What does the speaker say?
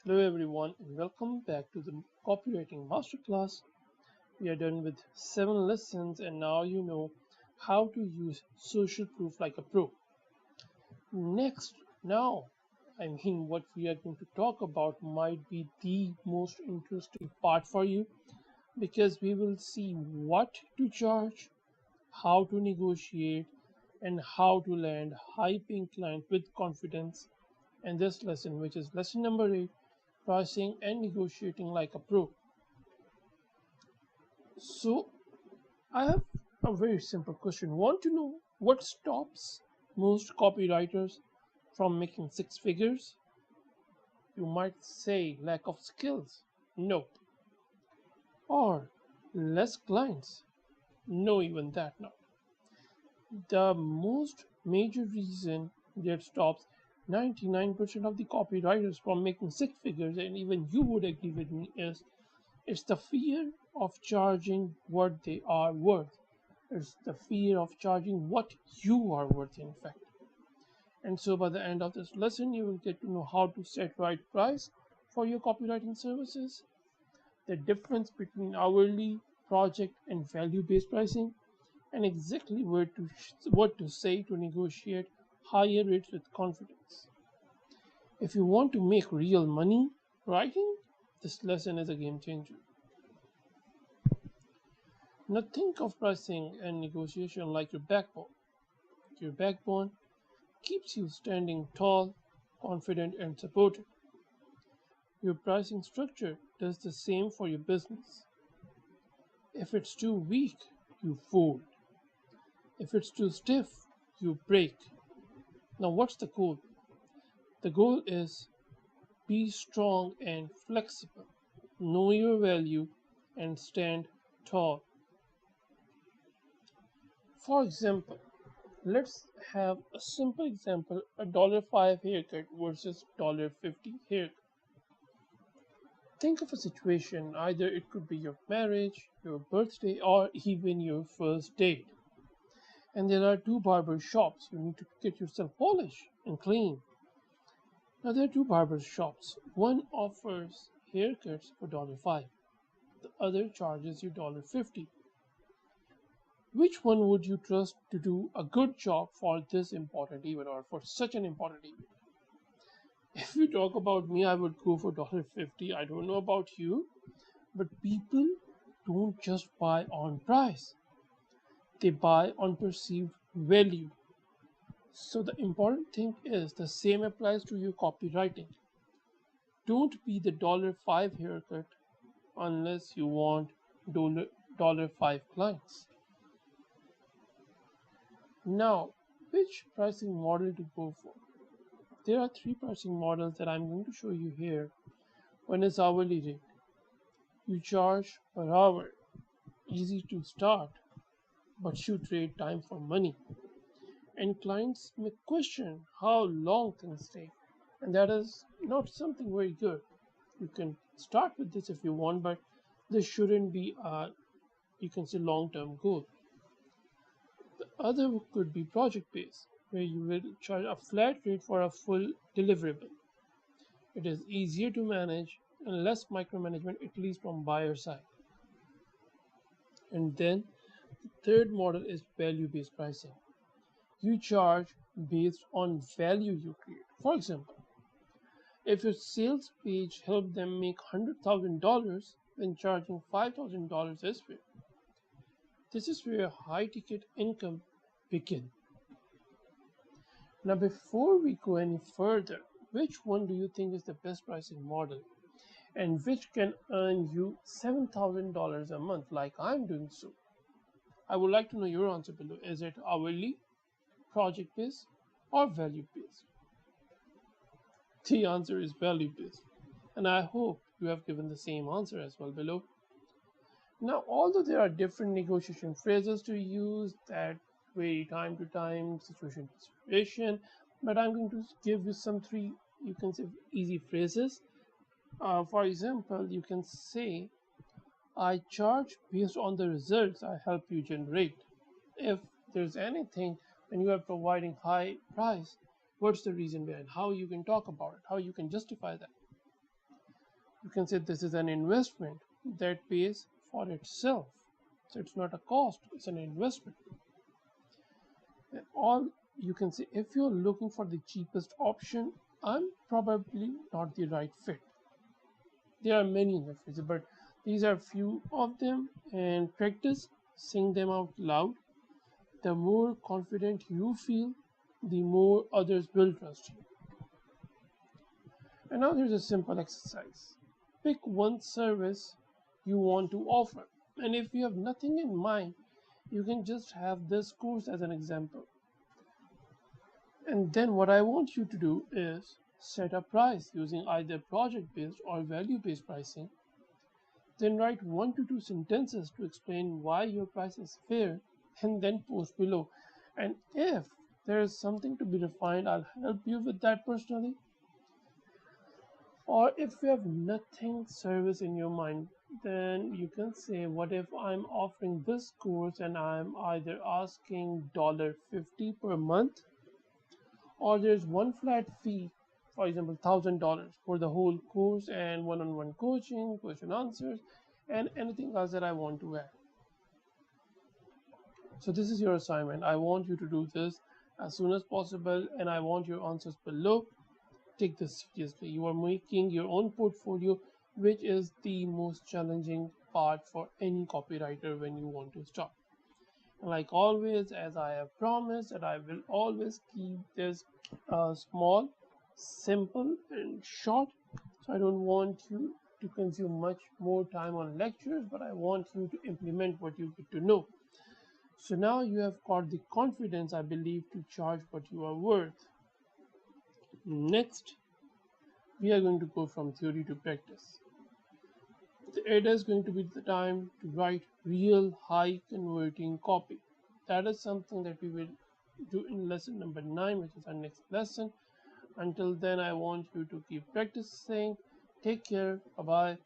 Hello everyone and welcome back to the copywriting masterclass. We are done with 7 lessons and now you know how to use social proof like a pro. Next, what we are going to talk about might be the most interesting part for you because we will see what to charge, how to negotiate, and how to land high paying clients with confidence in this lesson, which is lesson number 8, pricing and negotiating like a pro. So, I have a very simple question. Want to know what stops most copywriters from making six figures? You might say lack of skills. Nope. Or less clients. No, even that not. The most major reason that stops 99% of the copywriters from making six figures, and even you would agree with me, is it's the fear of charging what they are worth. It's the fear of charging what you are worth, in fact. And so, by the end of this lesson, you will get to know how to set right price for your copywriting services, the difference between hourly, project, and value-based pricing, and exactly what to say to negotiate higher rates with confidence. If you want to make real money writing, this lesson is a game changer. Now think of pricing and negotiation like your backbone. Your backbone keeps you standing tall, confident, and supported. Your pricing structure does the same for your business. If it's too weak, you fold. If it's too stiff, you break. Now, what's the goal? The goal is be strong and flexible, know your value, and stand tall. For example, let's have a simple example, a $5 haircut versus $50 haircut. Think of a situation, either it could be your marriage, your birthday, or even your first date. And there are two barber shops. You need to get yourself polished and clean. Now there are two barber shops. One offers haircuts for $5. The other charges you $50. Which one would you trust to do a good job for this important event or for such an important event? If you talk about me, I would go for $50. I don't know about you, but people don't just buy on price, they buy on perceived value. So the important thing is the same applies to your copywriting. Don't be the $5 haircut unless you want $5 clients. Now, which pricing model to go for? There are three pricing models that I'm going to show you here. One is hourly rate. You charge per hour, easy to start, but you trade time for money. And clients may question how long things take, and that is not something very good. You can start with this if you want, but this shouldn't be a, you can say, long-term goal. The other could be project based, where you will charge a flat rate for a full deliverable. It is easier to manage and less micromanagement, at least from buyer side. And then the third model is value based pricing. You charge based on value you create. For example, if your sales page helped them make $100,000, then charging $5,000 is fair. This is where high ticket income begins. Now, before we go any further, which one do you think is the best pricing model and which can earn you $7,000 a month like I'm doing so? I would like to know your answer below. Is it hourly, project based, or value based? The answer is value based, and I hope you have given the same answer as well below. Now, although there are different negotiation phrases to use that vary time to time, situation to situation, but I'm going to give you some three, you can say, easy phrases. For example, you can say, I charge based on the results I help you generate. If there's anything when you are providing high price, what's the reason behind? How you can talk about it? How you can justify that? You can say this is an investment that pays for itself. So it's not a cost, it's an investment. Or you can say if you're looking for the cheapest option, I'm probably not the right fit. There are many in the future, but these are few of them, and practice saying them out loud. The more confident you feel, the more others will trust you. And now there's a simple exercise. Pick one service you want to offer. And if you have nothing in mind, you can just have this course as an example. And then what I want you to do is set a price using either project based or value based pricing. Then write 1 to 2 sentences to explain why your price is fair and then post below. And if there is something to be refined, I'll help you with that personally. Or if you have nothing service in your mind, then you can say, what if I'm offering this course and I'm either asking $50 per month, or there's one flat fee, for example, $1,000 for the whole course and one-on-one coaching, question answers, and anything else that I want to add. So this is your assignment. I want you to do this as soon as possible, and I want your answers below. Take this seriously. You are making your own portfolio, which is the most challenging part for any copywriter when you want to start. And like always, as I have promised, that I will always keep this small, simple, and short. So I don't want you to consume much more time on lectures, but I want you to implement what you get to know. So now you have got the confidence, I believe, to charge what you are worth. Next, we are going to go from theory to practice. It is going to be the time to write real high converting copy. That is something that we will do in lesson number 9, which is our next lesson. Until then, I want you to keep practicing. Take care. Bye bye.